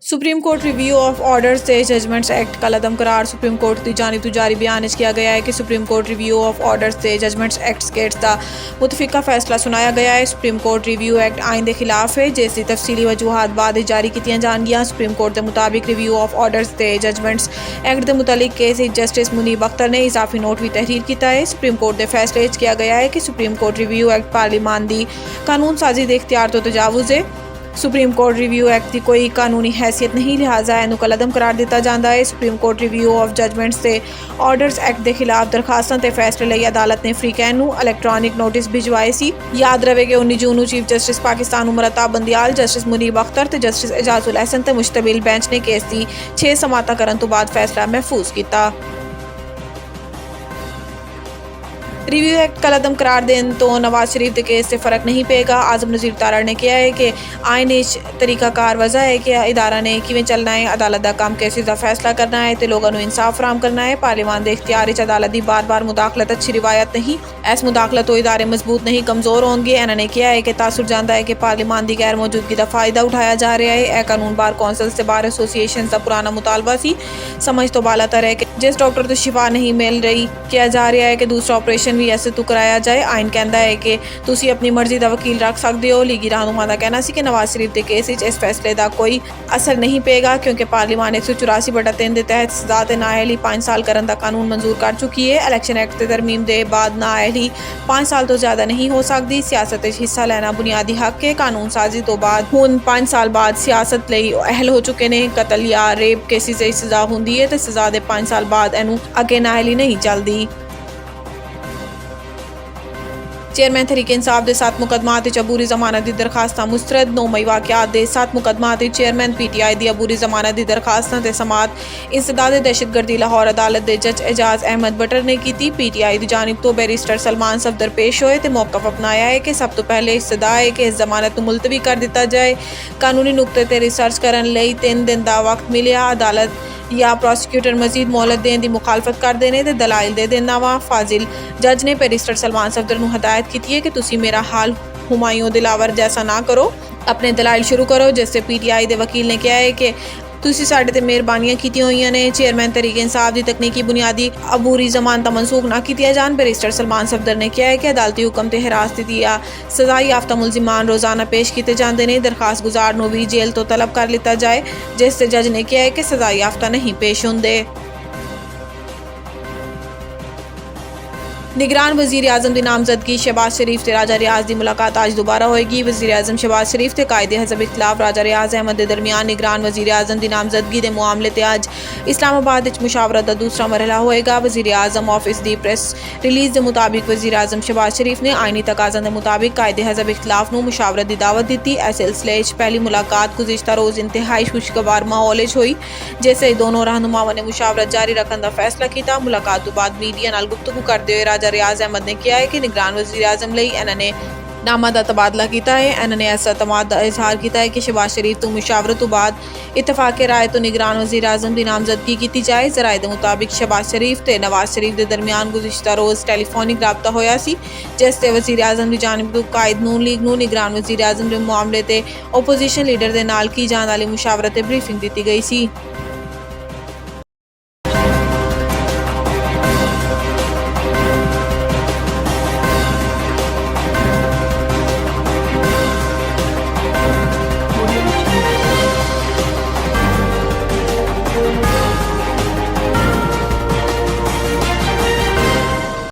Supreme Court review of orders ते judgements act का लदम करार सुप्रीम कोर्ट की जानिब तो जारी बयान किया गया है कि supreme Court review of orders ते जजमेंट्स एक्ट गेट्स का मुतफिका फैसला सुनाया गया है। सुप्रीम कोर्ट रिव्यू एक्ट आइन के खिलाफ है, जिसकी तफसीली वजूहत बाद जारी की जाएंगी। सुप्रीम कोर्ट के मुताबिक रिव्यू ऑफ ऑर्डर्स ते जजमेंट्स एक्ट के मुतलिक केस जस्टिस मुनीब अख्तर ने इजाफी नोट भी तहरीर किया है। सुप्रीम कोर्ट के फैसले किया गया है कि सुप्रीम कोर्ट रिव्यू एक्ट पार्लीमान की कानून साजी के इख्तियार तो तजावुज़ है। सुप्रीम कोर्ट रिव्यू एक्ट की कोई कानूनी हैसियत नहीं, लिहाजा इनू कलदम करार दिता जाता है। Supreme Court review of judgments से ऑर्डर्स एक्ट के खिलाफ दरखास्तों के फैसले लिए अदालत ने फ्रीकैन नू इलैक्ट्रॉनिक नोटिस भिजवाए सी। याद रहे कि 19 जून चीफ जस्टिस पाकिस्तान मुरताब बंदियाल, जस्टिस मुनीब अख्तर ते जस्टिस एजाजुल अहसन ते मुश्तमिल बेंच ने केस की 6 समाता करन तो बाद फैसला महफूज किया। रिव्यू एक्ट का लदम करार देन तो नवाज शरीफ के केस से फ़र्क नहीं पेगा। आजम नज़ीर तारा ने किया है कि आइन तरीकाकार वजह है कि इदारा ने किवें चलना है, अदालत का काम केसेस का फैसला करना है तो लोगों को इंसाफ फराम करना है। पार्लीमान के इख्तियार अदालत की बार बार मुदाखलत अच्छी रिवायत नहीं, ऐस मुदाखलत तो इदारे मजबूत नहीं कमज़ोर होंगे। इन्होंने किया है कि तासुर जाता है कि पार्लीमान की गैर मौजूदगी का फ़ायदा उठाया जा रहा है। कानून बार कौंसल से बार एसोसीएशन का पुराना मुतालबा सी समझ तो बालातर है कि जिस डॉक्टर तो शिफा नहीं मिल रही किया जा रहा है कि दूसरा ऑपरेशन भी ऐसे तो कराया जाए। आइन कहता है कि तुसी अपनी मर्जी का वकील रख सकते हो। लीगी रहनुमा का कहना सी कि नवाज शरीफ के केस इस फैसले का कोई असर नहीं पेगा, क्योंकि पार्लीमान 184/3 के तहत सजा ते नाअहली 5 साल करने का कानून मंजूर कर चुकी है। इलैक्शन एक्ट के तरमीम के बाद नाअहली 5 साल तो ज़्यादा नहीं हो सकती। सियासत हिस्सा लेना बुनियादी हक है। कानून साजी तो बाद हुण 5 साल बाद सियासत लई अहल हो चुके ने। कतल या रेप केसेस की सजा होंदी है तो सजा के 5 साल बाद इनू अगे नाअहली नहीं चलती। चेयरमैन तहरीक इंसाफ के 7 मुकदमात अबूरी जमानत की दरखास्त मुस्तरद। 9 मई वाक़यात के 7 मुकदमात चेयरमैन PTI की अबूरी जमानत की दरखास्तों से समात इंसदाद दहशतगर्दी लाहौर अदालत के जज एजाज अहमद बटर ने की। PTI की जानिब तो बैरिस्टर सलमान सफदर पेश होए तो मौकफ अपनाया है कि सब तो पहले इस्तदा है कि इस जमानत को मुलतवी कर दिता जाए। कानूनी नुकते ते रिसर्च करने लई 3 दिन का वक्त मिलिया। अदालत या प्रोसिक्यूटर मजीद मोहलत देने की मुखालफत कर देने ते दलाइल दे देना वा। फाजिल जज ने बैरिस्टर सलमान सफदर को हदायत की है कि तुसी मेरा हाल हुमायूं दिलावर जैसा ना करो, अपने दलाइल शुरू करो। जिससे PTI के वकील ने कहा है कि तुसी साडे ते मेहरबानियां की हुई ने। चेयरमैन तहरीक इंसाफ की तकनीकी बुनियादी अबूरी जमानत मनसूख ना की जान। बैरिस्टर सलमान सफदर ने कहा है कि अदालती हुक्म ते हिरासती या सजाई याफ्ता मुलजिमान रोज़ाना पेश किए जाते हैं। दरखास्त गुजार नू भी जेल तो तलब कर लिया जाए, जिससे जज ने कहा है कि सजाई याफ्ता नहीं पेश होंदे। निगरान वज़ीर आज़म की नामजदगी शहबाज शरीफ से राजा रियाज की मुलाकात आज दोबारा होएगी। वज़ीर आज़म शहबाज शरीफ के कायदे हज़ब इख्तिलाफ राजा रियाज अहमद के दरमियान निगरान वज़ीर आज़म की नामजदगी के मामले से आज इस्लामाबाद मुशावरत का दूसरा मरहला होएगा। वज़ीर आज़म ऑफिस की प्रेस रिलीज़ के मुताबिक वज़ीर आज़म शहबाज शरीफ ने आइनी तकाज़ा के मुताबिक कायदे हज़ब इख्तिलाफ को मुशावरत की दावत दी। इस सिलसिले पहली मुलाकात गुज़िश्ता रोज़ इंतहाई खुशगवार माहौल हुई, जिससे दोनों रहनुमाओं ने मुशावरत जारी रखने का फैसला किया। मुलाकात तो बाद मीडिया नाल गुफ्तगू करते हुए राजा रियाज अहमद ने किया है कि निगरान वज़ीर आज़म लई इन्होंने नामा का तबादला किया है। इन्होंने ऐसा तमाद का इजहार किया है कि शहबाज शरीफ तो मुशावरत तो बाद इतफाक राय तो निगरान वज़ीर आज़म की नामजदगी की जाए। जराए के मुताबिक शहबाज शरीफ ते नवाज शरीफ के दरमियान गुज़िश्ता रोज़ टेलीफोनिक रबता होया सी, जिससे वज़ीर आज़म की जानिब तो कायद नून लीग नू निगरान वज़ीर आज़म के मामले ते ओपोजिशन लीडर के नाल की जाने वाली मुशावरत ब्रीफिंग दी गई सी।